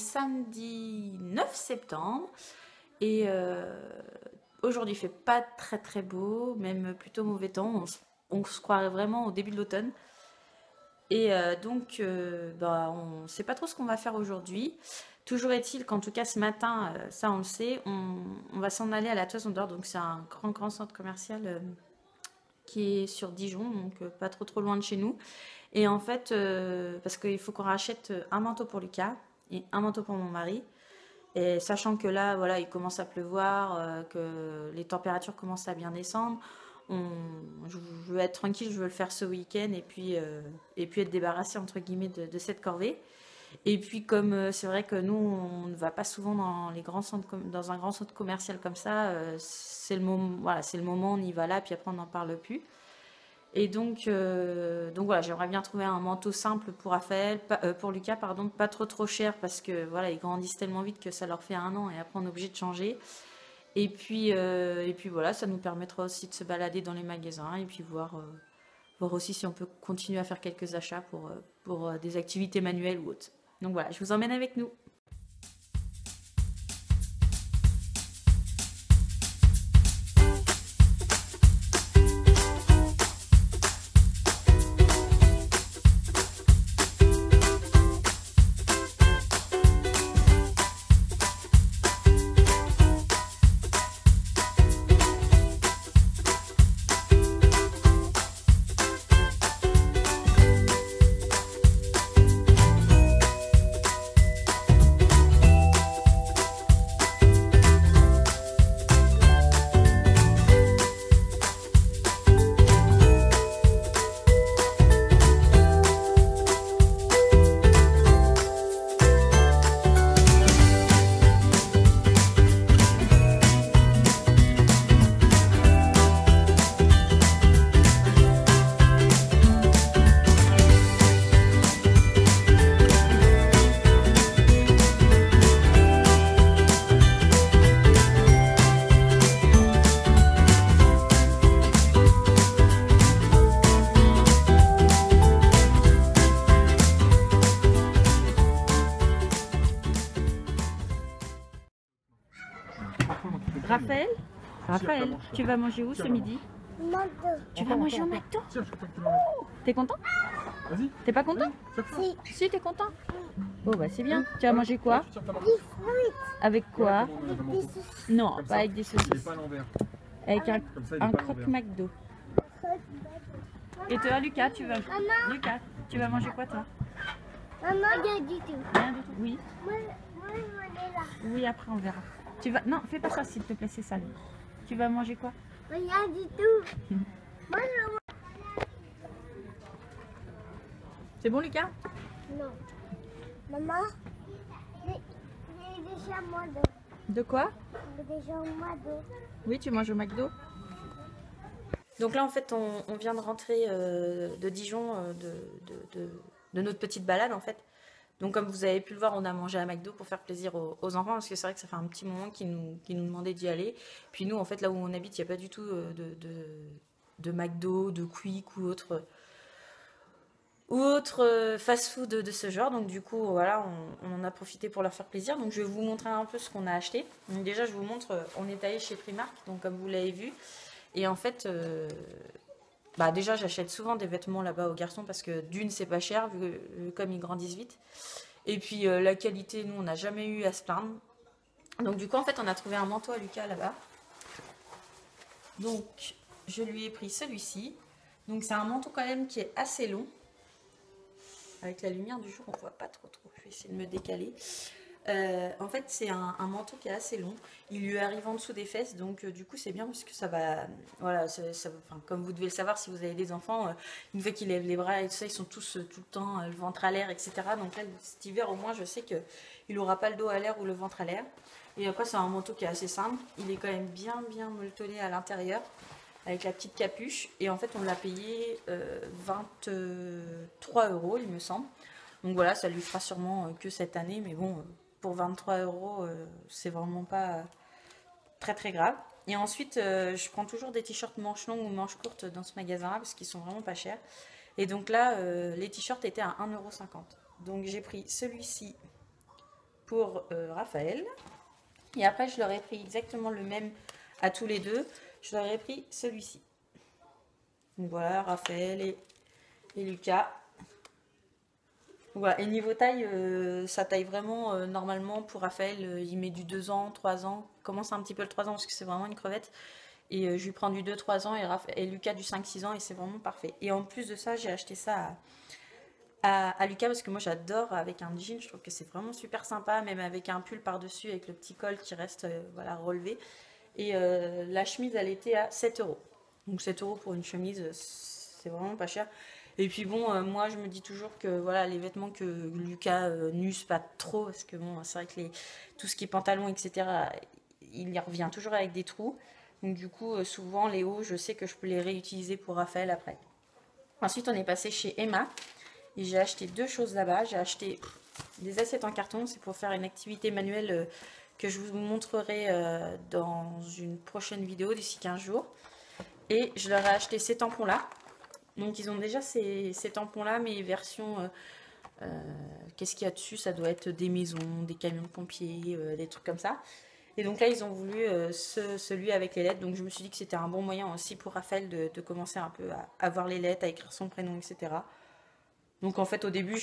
samedi 9 septembre et aujourd'hui il fait pas très beau, même plutôt mauvais temps. On se croirait vraiment au début de l'automne. Et donc, bah, on ne sait pas trop ce qu'on va faire aujourd'hui. Toujours est-il qu'en tout cas ce matin, ça on le sait, on va s'en aller à la Toison d'Or. Donc c'est un grand centre commercial qui est sur Dijon, donc pas trop loin de chez nous. Et en fait, parce qu'il faut qu'on rachète un manteau pour Lucas et un manteau pour mon mari. Et sachant que là, voilà, il commence à pleuvoir, que les températures commencent à bien descendre, je veux être tranquille, je veux le faire ce week-end et puis être débarrassée entre guillemets de cette corvée. Et puis comme c'est vrai que nous, on ne va pas souvent dans les grands centres, dans un grand centre commercial comme ça, c'est le moment, voilà, c'est le moment, on y va là, puis après on n'en parle plus. Et donc voilà, j'aimerais bien trouver un manteau simple pour Raphaël, pour Lucas, pardon, pas trop cher parce que voilà, ils grandissent tellement vite que ça leur fait 1 an et après on est obligé de changer. Et puis voilà, ça nous permettra aussi de se balader dans les magasins et puis voir aussi si on peut continuer à faire quelques achats pour des activités manuelles ou autres. Donc voilà, je vous emmène avec nous. Raphaël, Raphaël, tu vas manger où ce midi? McDo. Tu vas manger au McDo? T'es content? Vas-y. T'es pas content? Si. Si, t'es content? Oh bah c'est bien. Tu vas manger quoi? Des fruits. Avec quoi? Des saucisses. Non, Comme pas ça. avec des Il est saucisses. pas à l'envers. Avec un Comme ça, il est pas à croque l'envers. McDo. Et toi, Lucas, Maman. Lucas, tu vas manger quoi toi? Maman, rien du tout. Rien du tout. Oui. Moi, je vais là. Oui, après on verra. Tu vas... Non, fais pas ça s'il te plaît, c'est sale. Tu vas manger quoi? Rien du tout. Moi, C'est bon, Lucas? non. Maman, j'ai déjà moins d'eau. De quoi? J'ai déjà moins d'eau. Oui, tu manges au McDo. Donc là, en fait, on vient de rentrer de Dijon, de notre petite balade, en fait. Donc comme vous avez pu le voir, on a mangé à McDo pour faire plaisir aux enfants, parce que c'est vrai que ça fait un petit moment qu'ils nous demandaient d'y aller. Puis nous, en fait, là où on habite, il n'y a pas du tout de McDo, de Quick ou autre fast-food de ce genre. Donc du coup, voilà, on en a profité pour leur faire plaisir. Donc je vais vous montrer un peu ce qu'on a acheté. Donc déjà, je vous montre, on est allé chez Primark, donc comme vous l'avez vu. Et en fait, bah déjà, j'achète souvent des vêtements là-bas aux garçons parce que d'une, c'est pas cher, vu comme ils grandissent vite. Et puis la qualité, nous, on n'a jamais eu à se plaindre. Donc du coup, en fait, on a trouvé un manteau à Lucas là-bas. Donc, je lui ai pris celui-ci. Donc c'est un manteau quand même qui est assez long. Avec la lumière du jour, on voit pas trop. Je vais essayer de me décaler. En fait, c'est un manteau qui est assez long. Il lui arrive en dessous des fesses, donc du coup, c'est bien parce que ça va. Voilà, enfin, comme vous devez le savoir, si vous avez des enfants, une fois qu'ils lèvent les bras et tout ça, ils sont tous tout le temps le ventre à l'air, etc. Donc là, cet hiver, au moins, je sais qu'il n'aura pas le dos à l'air ou le ventre à l'air. Et après, c'est un manteau qui est assez simple. Il est quand même bien molletonné à l'intérieur, avec la petite capuche. Et en fait, on l'a payé 23 €, il me semble. Donc voilà, ça lui fera sûrement que cette année, mais bon, pour 23 €, c'est vraiment pas très grave. Et ensuite, je prends toujours des t-shirts manches longues ou manches courtes dans ce magasin-là, parce qu'ils sont vraiment pas chers. Et donc là, les t-shirts étaient à 1,50 €. Donc j'ai pris celui-ci pour Raphaël. Et après, je leur ai pris exactement le même à tous les deux. Je leur ai pris celui-ci. Donc voilà, Raphaël et Lucas. Voilà. Et niveau taille, ça taille vraiment normalement pour Raphaël. Il met du 2 ans, 3 ans. Il commence un petit peu le 3 ans parce que c'est vraiment une crevette. Et je lui prends du 2-3 ans et Lucas du 5-6 ans et c'est vraiment parfait. Et en plus de ça, j'ai acheté ça à Lucas parce que moi j'adore avec un jean. Je trouve que c'est vraiment super sympa, même avec un pull par-dessus avec le petit col qui reste voilà, relevé. Et la chemise, elle était à 7 euros. Donc 7 euros pour une chemise, c'est vraiment pas cher. Et puis bon, moi je me dis toujours que voilà, les vêtements que Lucas n'use pas trop, parce que bon, c'est vrai que tout ce qui est pantalon, etc., il y revient toujours avec des trous. Donc du coup, souvent les hauts, je sais que je peux les réutiliser pour Raphaël après. Ensuite, on est passé chez Emma. Et j'ai acheté 2 choses là-bas. J'ai acheté des assiettes en carton. C'est pour faire une activité manuelle que je vous montrerai dans une prochaine vidéo d'ici 15 jours. Et je leur ai acheté ces tampons-là. Donc ils ont déjà ces tampons-là, mais version... qu'est-ce qu'il y a dessus? Ça doit être des maisons, des camions de pompiers, des trucs comme ça. Et donc là, ils ont voulu celui avec les lettres. Donc je me suis dit que c'était un bon moyen aussi pour Raphaël de commencer un peu à avoir les lettres, à écrire son prénom, etc. Donc en fait, au début,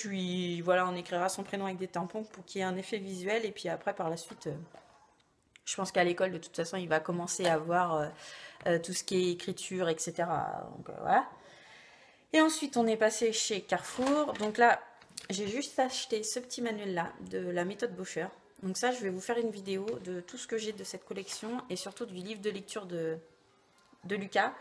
voilà, on écrira son prénom avec des tampons pour qu'il y ait un effet visuel. Et puis après, par la suite, je pense qu'à l'école, de toute façon, il va commencer à voir tout ce qui est écriture, etc. Donc voilà. Et ensuite, on est passé chez Carrefour. Donc là, j'ai juste acheté ce petit manuel-là de la méthode Boscher. Donc ça, je vais vous faire une vidéo de tout ce que j'ai de cette collection et surtout du livre de lecture de Lucas.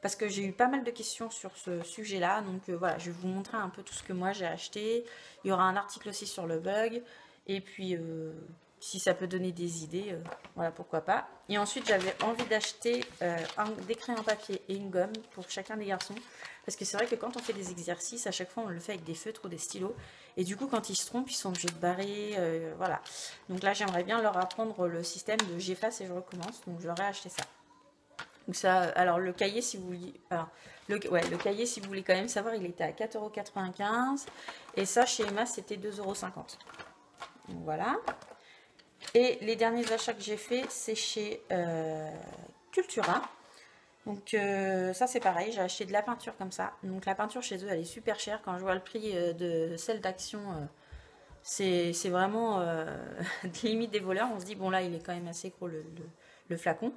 Parce que j'ai eu pas mal de questions sur ce sujet-là. Donc voilà, je vais vous montrer un peu tout ce que moi j'ai acheté. Il y aura un article aussi sur le bug. Et puis, si ça peut donner des idées, voilà, pourquoi pas. Et ensuite, j'avais envie d'acheter des crayons papier et une gomme pour chacun des garçons. Parce que c'est vrai que quand on fait des exercices, à chaque fois, on le fait avec des feutres ou des stylos. Et du coup, quand ils se trompent, ils sont obligés de barrer. Voilà. Donc là, j'aimerais bien leur apprendre le système de j'efface et je recommence. Donc, je leur ai acheté ça. Donc ça, alors le cahier, si vous voulez, alors, le cahier, si vous voulez quand même savoir, il était à 4,95 €. Et ça, chez Emma, c'était 2,50 €. Donc voilà. Et les derniers achats que j'ai fait, c'est chez Cultura. Donc ça, c'est pareil, j'ai acheté de la peinture comme ça. Donc la peinture chez eux, elle est super chère. Quand je vois le prix de celle d'Action, c'est vraiment limite des voleurs. On se dit, bon là, il est quand même assez gros le flacon.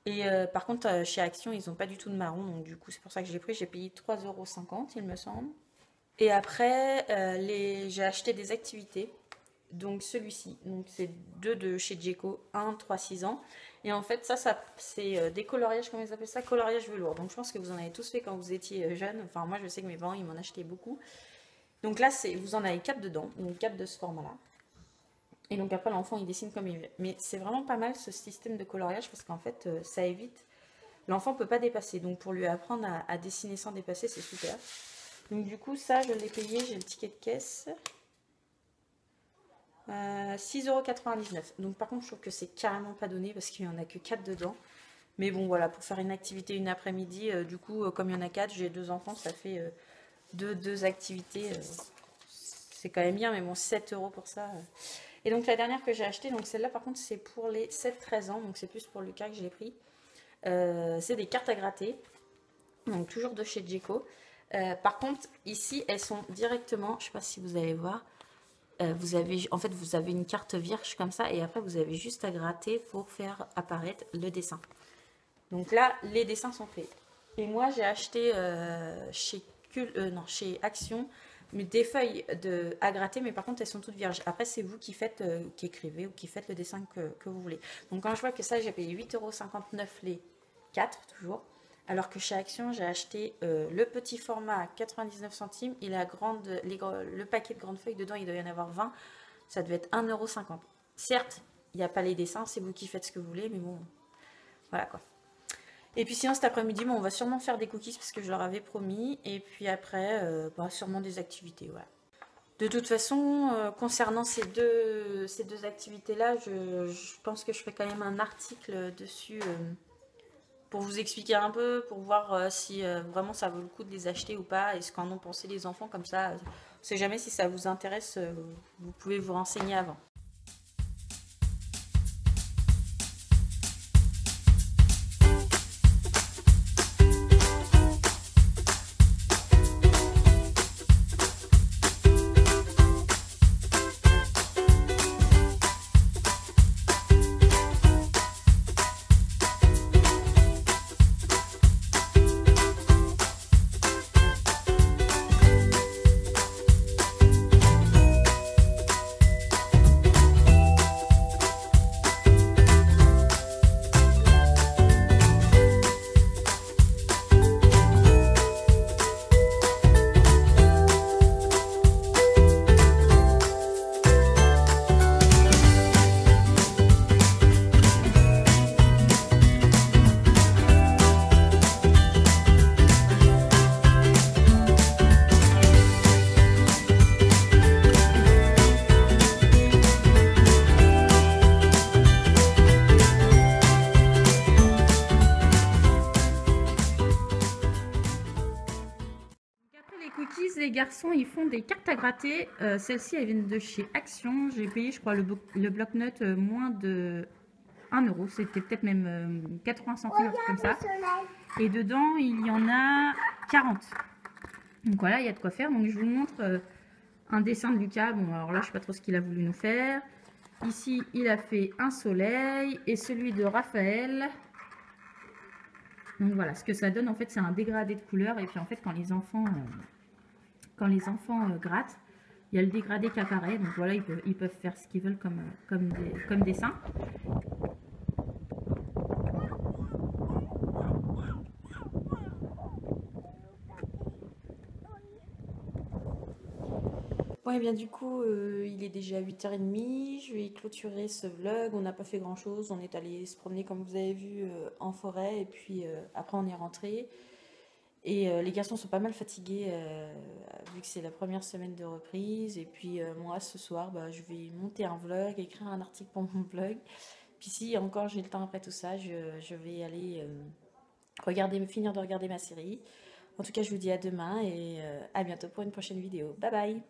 Et par contre, chez Action, ils n'ont pas du tout de marron. Donc du coup, c'est pour ça que je l'ai pris. J'ai payé 3,50 €, il me semble. Et après, j'ai acheté des activités. Donc celui-ci, donc c'est 2 de chez Djeco, 1, 3, 6 ans. Et en fait, ça c'est des coloriages, comment ils appellent ça? Coloriage velours. Donc je pense que vous en avez tous fait quand vous étiez jeune. Enfin, moi je sais que mes parents, ils m'en achetaient beaucoup. Donc là, vous en avez 4 dedans, donc 4 de ce format-là. Et donc après, l'enfant, il dessine comme il veut. Mais c'est vraiment pas mal ce système de coloriage parce qu'en fait, ça évite... L'enfant ne peut pas dépasser. Donc pour lui apprendre à dessiner sans dépasser, c'est super. Donc du coup, ça, je l'ai payé, j'ai le ticket de caisse. 6,99 €. Donc par contre, je trouve que c'est carrément pas donné parce qu'il n'y en a que 4 dedans. Mais bon, voilà, pour faire une activité une après-midi, du coup, comme il y en a 4, j'ai 2 enfants, ça fait deux activités. C'est quand même bien, mais bon, 7 € pour ça. Et donc la dernière que j'ai achetée, donc celle-là par contre, c'est pour les 7-13 ans, donc c'est plus pour Lucas que je l'ai pris. C'est des cartes à gratter, donc toujours de chez Djeco. Par contre, ici, elles sont directement, je ne sais pas si vous allez voir, vous avez une carte vierge comme ça et après vous avez juste à gratter pour faire apparaître le dessin. Donc là, les dessins sont faits. Et moi, j'ai acheté chez Action des feuilles à gratter, mais par contre, elles sont toutes vierges. Après, c'est vous qui écrivez ou qui faites le dessin que vous voulez. Donc quand je vois que ça, j'ai payé 8,59 € les 4, toujours. Alors que chez Action, j'ai acheté le petit format à 99 centimes et le paquet de grandes feuilles, dedans, il doit y en avoir 20. Ça devait être 1,50 €. Certes, il n'y a pas les dessins, c'est vous qui faites ce que vous voulez, mais bon, voilà quoi. Et puis sinon, cet après-midi, on va sûrement faire des cookies parce que je leur avais promis. Et puis après, sûrement des activités, voilà. De toute façon, concernant ces deux activités-là, je pense que je ferai quand même un article dessus... pour vous expliquer un peu, pour voir si vraiment ça vaut le coup de les acheter ou pas, et ce qu'en ont pensé les enfants, comme ça, on ne sait jamais si ça vous intéresse, vous pouvez vous renseigner avant. cookies, les garçons, ils font des cartes à gratter. Celles-ci, elles viennent de chez Action. J'ai payé, je crois, le bloc-notes moins de 1 euro. C'était peut-être même 80 centimes, un truc comme ça. Et dedans, il y en a 40. Donc voilà, il y a de quoi faire. Donc je vous montre un dessin de Lucas. Bon, alors là, je sais pas trop ce qu'il a voulu nous faire. Ici, il a fait un soleil. Et celui de Raphaël... Donc voilà, ce que ça donne, en fait, c'est un dégradé de couleurs. Et puis en fait, quand les enfants grattent, il y a le dégradé qui apparaît. Donc voilà, ils peuvent faire ce qu'ils veulent comme dessin. Bon, et bien du coup, il est déjà 8h30. Je vais clôturer ce vlog. On n'a pas fait grand chose. On est allé se promener, comme vous avez vu, en forêt. Et puis après, on est rentré. Et les garçons sont pas mal fatigués vu que c'est la première semaine de reprise. Et puis moi, ce soir, bah, je vais monter un vlog, écrire un article pour mon blog. Puis si encore j'ai le temps après tout ça, je vais aller finir de regarder ma série. En tout cas, je vous dis à demain et à bientôt pour une prochaine vidéo. Bye bye!